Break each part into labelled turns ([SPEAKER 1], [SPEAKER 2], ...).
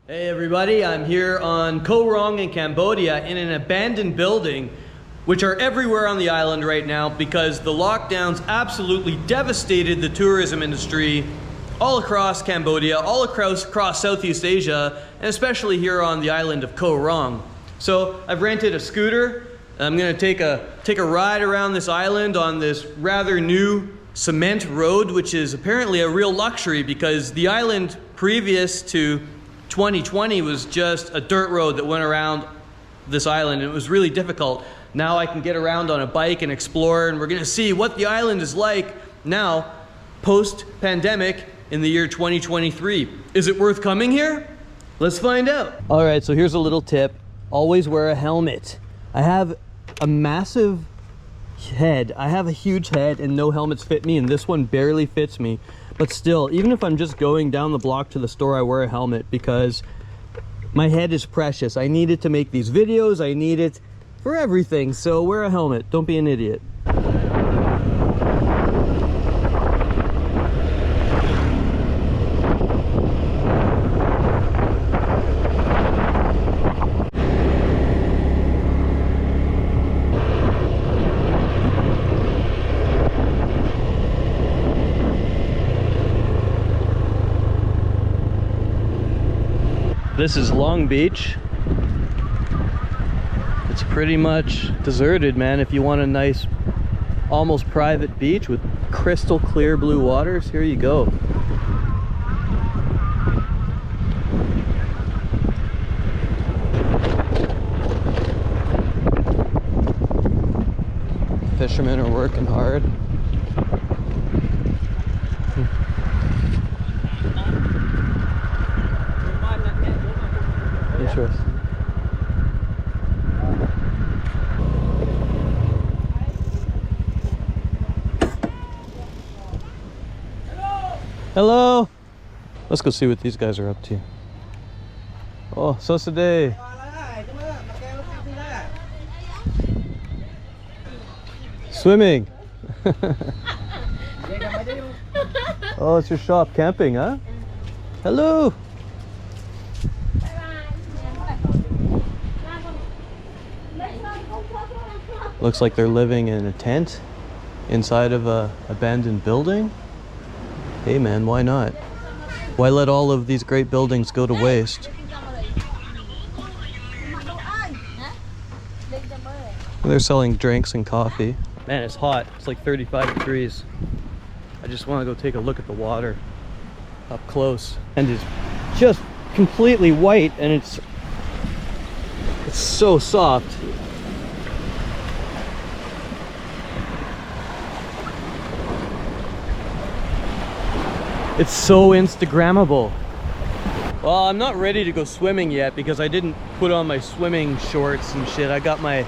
[SPEAKER 1] Hey everybody, I'm here on Koh Rong in Cambodia in an abandoned building, which are everywhere on the island right now because the lockdowns absolutely devastated the tourism industry all across Cambodia, all across Southeast Asia, and especially here on the island of Koh Rong. So I've rented a scooter. I'm gonna take a ride around this island on this rather new cement road, which is apparently a real luxury because the island previous to 2020 was just a dirt road that went around this island, and it was really difficult. Now I can get around on a bike and explore, and we're gonna see what the island is like now, post-pandemic in the year 2023. Is it worth coming here? Let's find out. All right, so here's a little tip. Always wear a helmet. I have a massive head. I have a huge head and no helmets fit me, and this one barely fits me. But still, even if I'm just going down the block to the store, I wear a helmet because my head is precious. I need it to make these videos. I need it for everything. So wear a helmet. Don't be an idiot. This is Long Beach. It's pretty much deserted, man. If you want a nice, almost private beach with crystal clear blue waters, here you go. Fishermen are working hard. Interesting. Hello. Let's go see what these guys are up to. Oh, Sosade. Swimming. Oh, it's your shop. Camping, huh? Hello. Looks like they're living in a tent inside of a abandoned building. Hey man, why not? Why let all of these great buildings go to waste? They're selling drinks and coffee. Man, it's hot. It's like 35 degrees. I just want to go take a look at the water up close. And it's just completely white, and it's so soft. It's so Instagrammable. Well, I'm not ready to go swimming yet because I didn't put on my swimming shorts and shit. I got my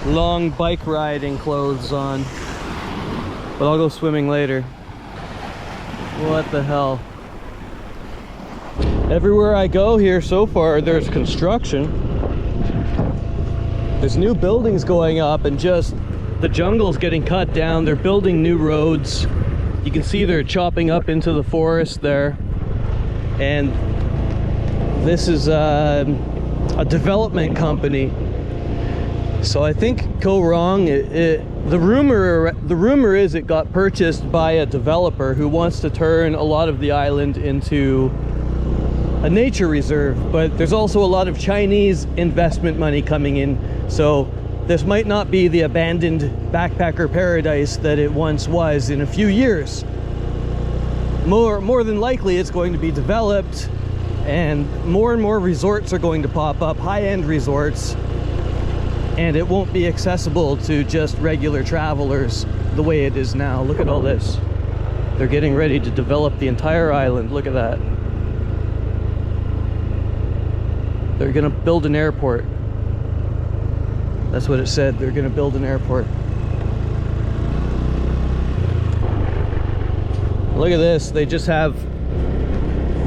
[SPEAKER 1] long bike riding clothes on. But I'll go swimming later. What the hell? Everywhere I go here so far, there's construction. There's new buildings going up, and just the jungle's getting cut down. They're building new roads. You can see they're chopping up into the forest there. And this is a development company. So I think Koh Rong, the rumor is it got purchased by a developer who wants to turn a lot of the island into a nature reserve. But there's also a lot of Chinese investment money coming in. So this might not be the abandoned backpacker paradise that it once was in a few years. More than likely it's going to be developed, and more resorts are going to pop up, high-end resorts, and it won't be accessible to just regular travelers the way it is now. Look at all this. They're getting ready to develop the entire island. Look at that. They're gonna build an airport. That's what it said. They're gonna build an airport. Look at this. They just have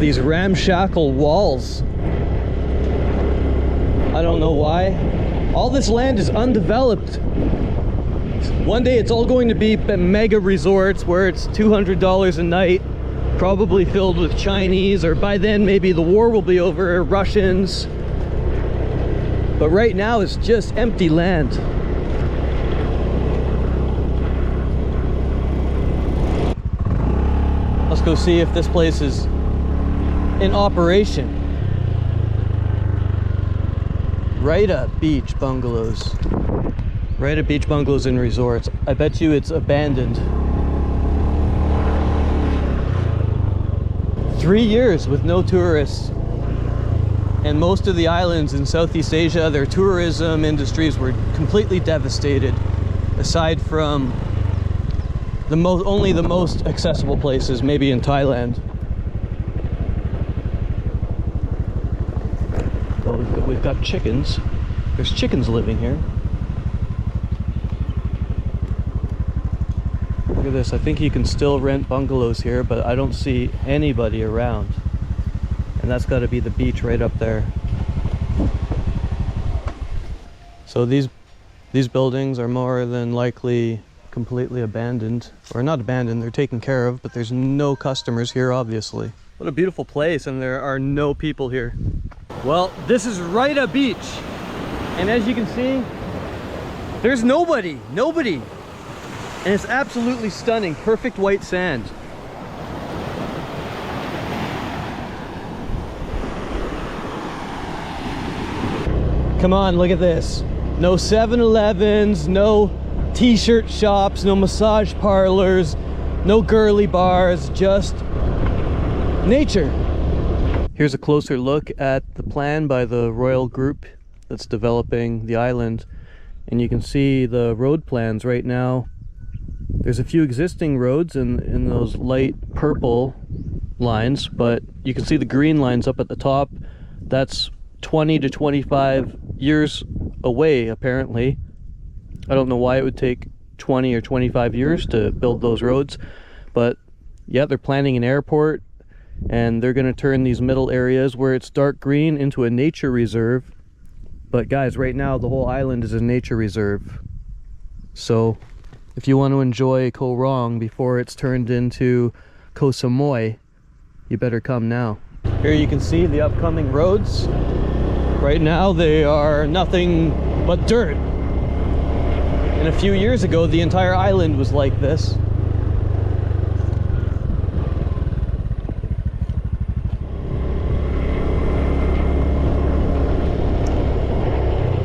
[SPEAKER 1] these ramshackle walls. I don't know why. All this land is undeveloped. One day it's all going to be mega resorts where it's $200 a night probably filled with Chinese, or by then maybe the war will be over, Russians. But right now it's just empty land. Let's go see if this place is in operation. Rita Beach Bungalows. Rita Beach Bungalows and Resorts. I bet you it's abandoned. 3 years with no tourists. And most of the islands in Southeast Asia, their tourism industries were completely devastated, aside from only the most accessible places, maybe in Thailand. Oh, we've got chickens. There's chickens living here. Look at this. I think you can still rent bungalows here, but I don't see anybody around. And that's got to be the beach right up there. So these buildings are more than likely completely abandoned, or not abandoned, they're taken care of, but there's no customers here, obviously. What a beautiful place, and there are no people here. Well, this is Rita Beach, and as you can see, there's nobody, and it's absolutely stunning. Perfect white sand. Come on, look at this. No 7-Elevens, no t-shirt shops, no massage parlors, no girly bars, just nature. Here's a closer look at the plan by the Royal Group that's developing the island, and you can see the road plans right now. There's a few existing roads in those light purple lines, but you can see the green lines up at the top. That's 20 to 25 years away, apparently. I don't know why it would take 20 or 25 years to build those roads, but yeah, they're planning an airport, and they're going to turn these middle areas where it's dark green into a nature reserve. But guys, right now the whole island is a nature reserve. So if you want to enjoy Koh Rong before it's turned into Koh Samui, you better come now. Here you can see the upcoming roads. Right now they are nothing but dirt. And a few years ago, the entire island was like this.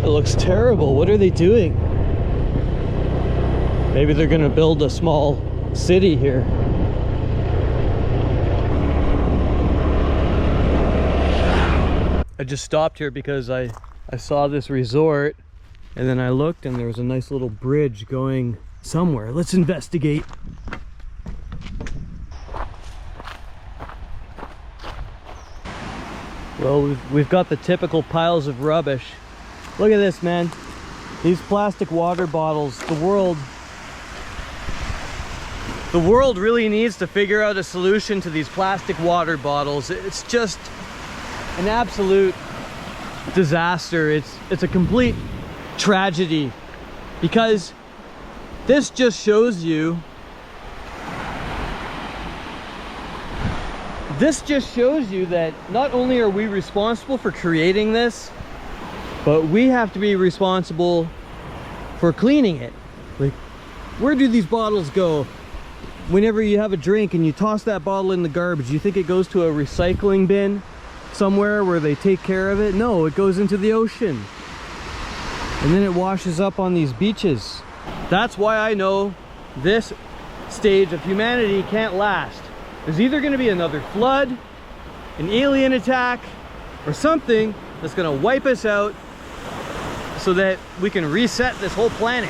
[SPEAKER 1] It looks terrible. What are they doing? Maybe they're gonna build a small city here. I just stopped here because I saw this resort, and then I looked and there was a nice little bridge going somewhere. Let's investigate. Well, we've got the typical piles of rubbish. Look at this, man. These plastic water bottles. The world really needs to figure out a solution to these plastic water bottles. It's just an absolute disaster. It's a complete tragedy, because this just shows you that not only are we responsible for creating this, but we have to be responsible for cleaning it. Like, where do these bottles go? Whenever you have a drink and you toss that bottle in the garbage, you think it goes to a recycling bin somewhere where they take care of it? No, it goes into the ocean. And then it washes up on these beaches. That's why I know this stage of humanity can't last. There's either going to be another flood, an alien attack, or something that's going to wipe us out so that we can reset this whole planet.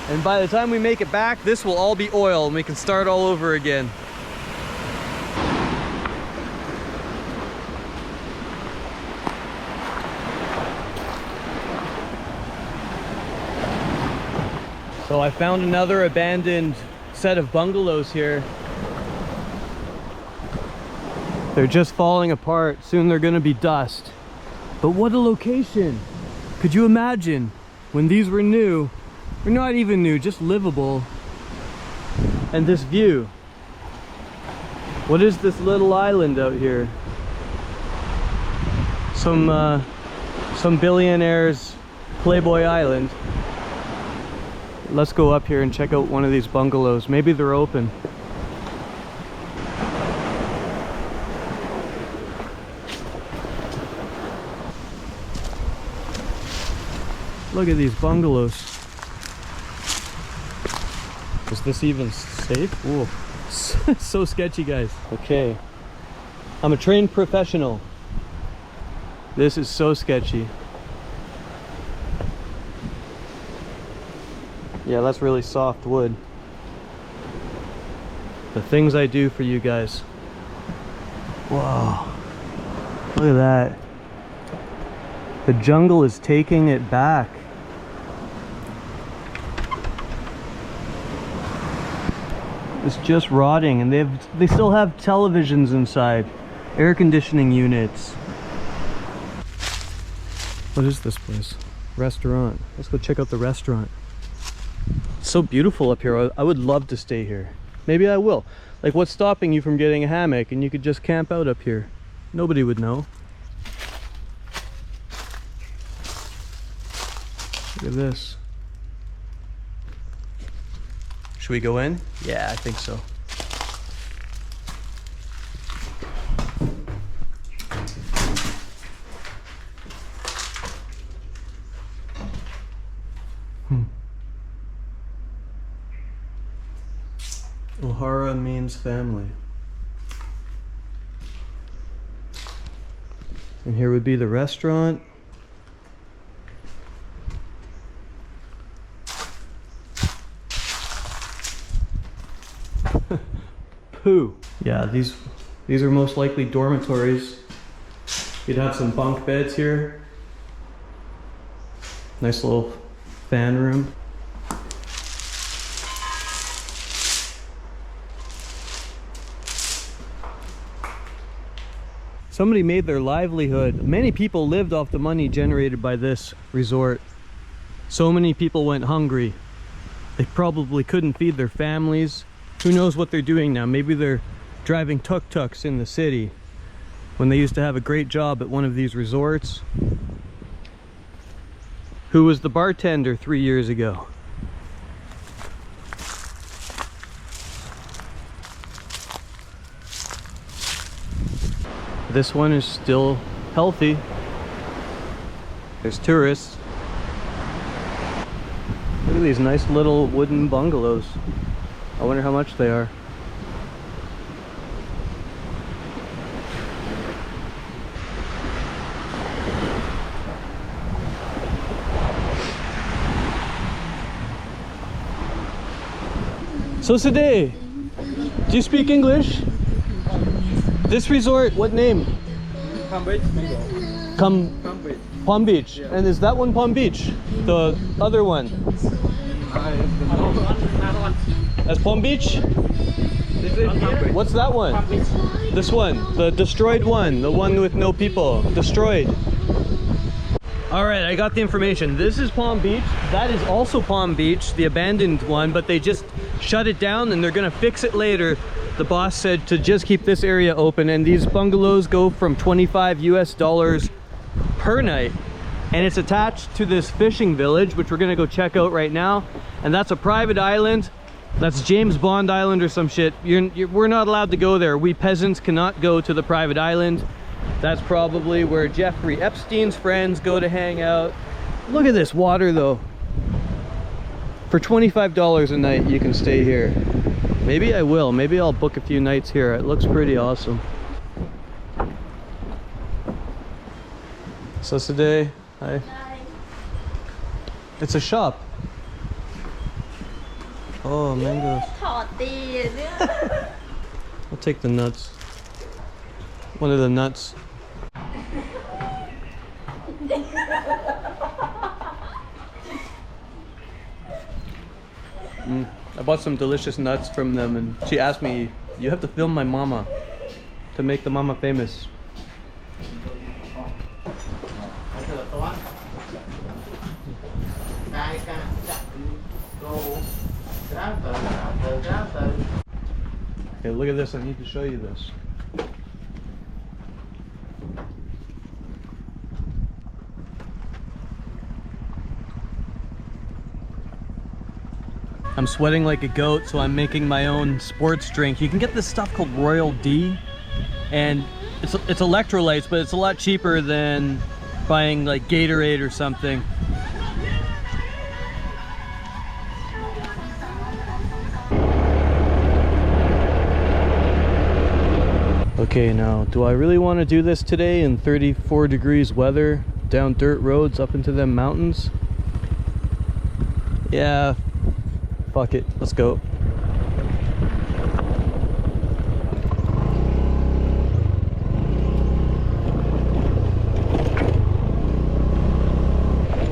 [SPEAKER 1] And by the time we make it back, this will all be oil and we can start all over again. So I found another abandoned set of bungalows here. They're just falling apart. Soon they're gonna be dust. But what a location! Could you imagine when these were new, or not even new, just livable, and this view? What is this little island out here? Some billionaire's Playboy Island. Let's go up here and check out one of these bungalows. Maybe they're open. Look at these bungalows. Is this even safe? Whoa. So sketchy, guys. Okay. I'm a trained professional. This is so sketchy. Yeah, that's really soft wood. The things I do for you guys. Whoa. Look at that. The jungle is taking it back. It's just rotting, and they still have televisions inside, air conditioning units. What is this place? Restaurant. Let's go check out the restaurant. It's so beautiful up here. I would love to stay here. Maybe I will. Like, what's stopping you from getting a hammock and you could just camp out up here? Nobody would know. Look at this. Should we go in? Yeah, I think so. O'Hara means family. And here would be the restaurant. Poo. Yeah, these are most likely dormitories. You'd have some bunk beds here. Nice little fan room. Somebody made their livelihood. Many people lived off the money generated by this resort. So many people went hungry. They probably couldn't feed their families. Who knows what they're doing now? Maybe they're driving tuk-tuks in the city when they used to have a great job at one of these resorts. Who was the bartender 3 years ago? This one is still healthy. There's tourists. Look at these nice little wooden bungalows. I wonder how much they are. So today, do you speak English? This resort, what name?
[SPEAKER 2] Palm Beach.
[SPEAKER 1] Palm Beach. Palm Beach. Yeah. And is that one Palm Beach? The other one? That's Palm Beach? What's that one? This one, the destroyed one, the one with no people, destroyed. All right, I got the information. This is Palm Beach. That is also Palm Beach, the abandoned one, but they just shut it down and they're gonna fix it later. The boss said to just keep this area open, and these bungalows go from $25 US per night. And it's attached to this fishing village, which we're gonna go check out right now. And that's a private island. That's James Bond Island or some shit. We're not allowed to go there. We peasants cannot go to the private island. That's probably where Jeffrey Epstein's friends go to hang out. Look at this water though. For $25 a night, you can stay here. Maybe I will. Maybe I'll book a few nights here. It looks pretty awesome. So today, hi. It's a shop. Oh, mangoes. I'll take the nuts. One of the nuts. I bought some delicious nuts from them, and she asked me, you have to film my mama to make the mama famous. Okay, look at this. I need to show you this. I'm sweating like a goat, so I'm making my own sports drink. You can get this stuff called Royal D, and it's electrolytes, but it's a lot cheaper than buying like Gatorade or something. Okay, now, do I really want to do this today in 34 degrees weather, down dirt roads up into them mountains? Yeah, fuck it, let's go.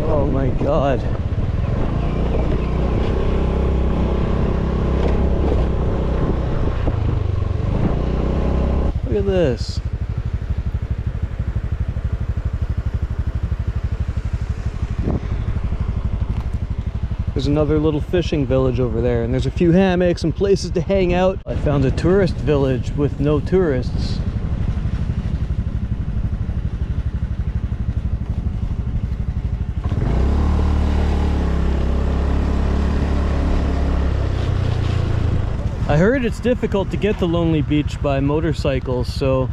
[SPEAKER 1] Oh my God. Look at this. There's another little fishing village over there, and there's a few hammocks and places to hang out. I found a tourist village with no tourists. I heard it's difficult to get to Lonely Beach by motorcycles, so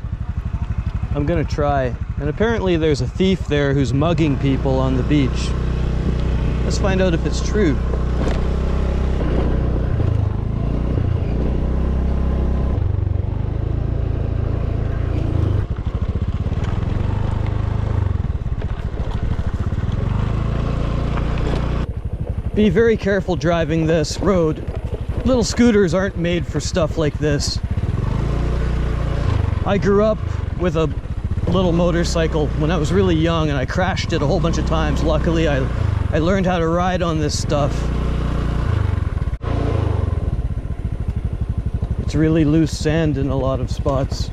[SPEAKER 1] I'm gonna try. And apparently there's a thief there who's mugging people on the beach. Let's find out if it's true. Be very careful driving this road. Little scooters aren't made for stuff like this. I grew up with a little motorcycle when I was really young, and I crashed it a whole bunch of times. Luckily, I learned how to ride on this stuff. It's really loose sand in a lot of spots.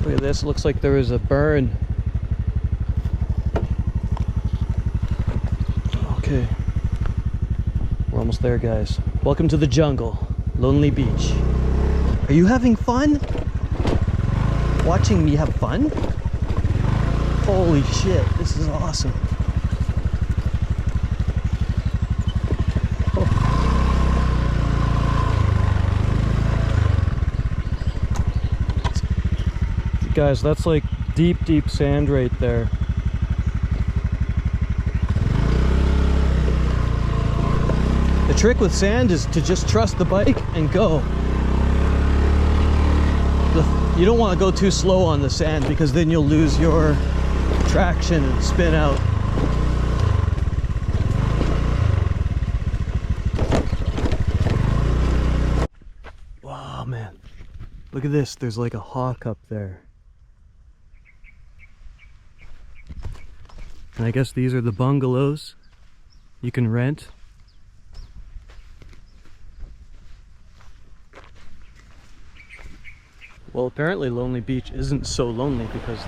[SPEAKER 1] Look at this, looks like there was a burn. Okay, we're almost there, guys. Welcome to the jungle, Lonely Beach. Are you having fun? Watching me have fun? Holy shit, this is awesome. Oh. Guys, that's like deep, deep sand right there. The trick with sand is to just trust the bike and go. You don't want to go too slow on the sand, because then you'll lose your traction and spin out. Wow, man. Look at this. There's like a hawk up there. And I guess these are the bungalows you can rent. Well, apparently Lonely Beach isn't so lonely, because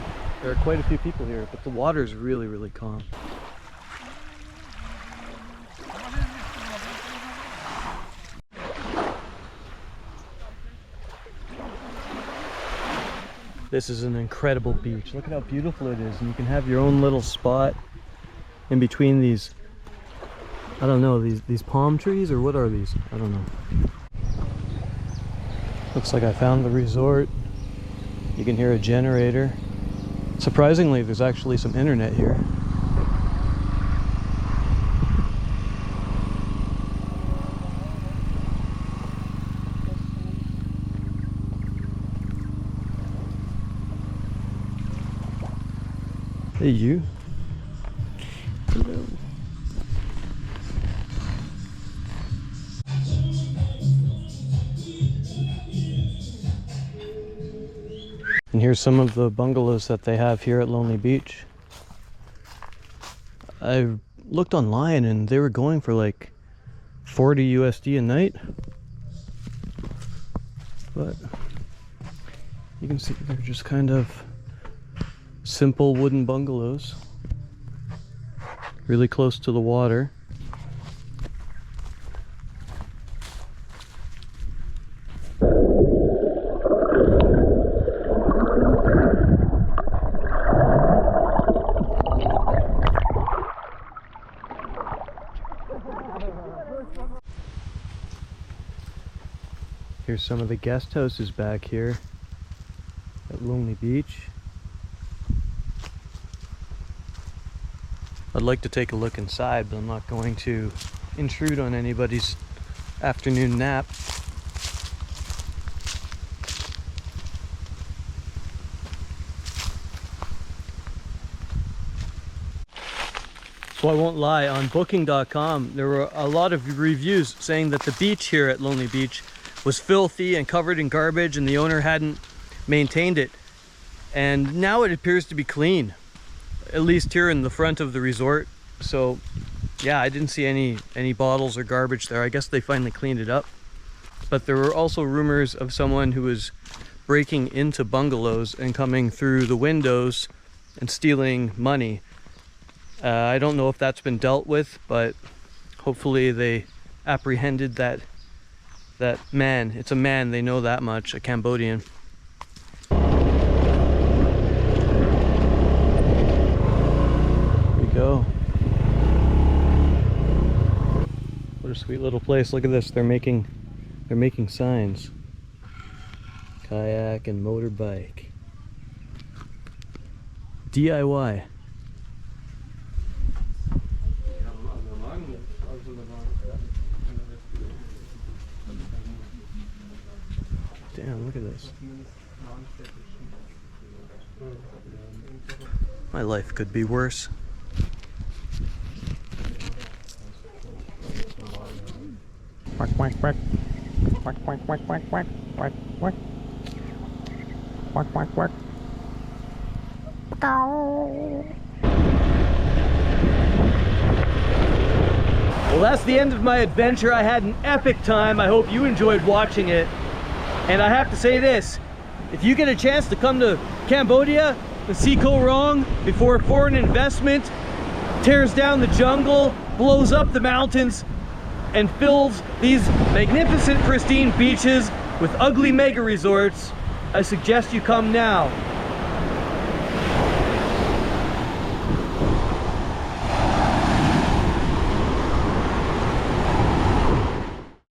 [SPEAKER 1] there are quite a few people here, but the water's really, really calm. This is an incredible beach. Look at how beautiful it is, and you can have your own little spot in between these, I don't know, these palm trees, or what are these? I don't know. Looks like I found the resort. You can hear a generator. Surprisingly, there's actually some internet here. Hey, you. Hello. And here's some of the bungalows that they have here at Lonely Beach. I looked online and they were going for like 40 USD a night. But you can see they're just kind of simple wooden bungalows. really close to the water. Here's some of the guest houses back here at Lonely Beach. I'd like to take a look inside, but I'm not going to intrude on anybody's afternoon nap. So I won't lie, on booking.com there were a lot of reviews saying that the beach here at Lonely Beach was filthy and covered in garbage and the owner hadn't maintained it. And now it appears to be clean, at least here in the front of the resort. So yeah, I didn't see any bottles or garbage there. I guess they finally cleaned it up. But there were also rumors of someone who was breaking into bungalows and coming through the windows and stealing money. I don't know if that's been dealt with, but hopefully they apprehended that man. It's a man, they know that much, a Cambodian. Here we go. What a sweet little place. Look at this. They're making signs. Kayak and motorbike. DIY. Damn, look at this. My life could be worse. Quack, quack, quack. Quack, quack, quack, quack, quack, quack, quack. Quack, quack, quack. Well, that's the end of my adventure. I had an epic time. I hope you enjoyed watching it. And I have to say this, if you get a chance to come to Cambodia and see Koh Rong before foreign investment tears down the jungle, blows up the mountains, and fills these magnificent pristine beaches with ugly mega resorts, I suggest you come now.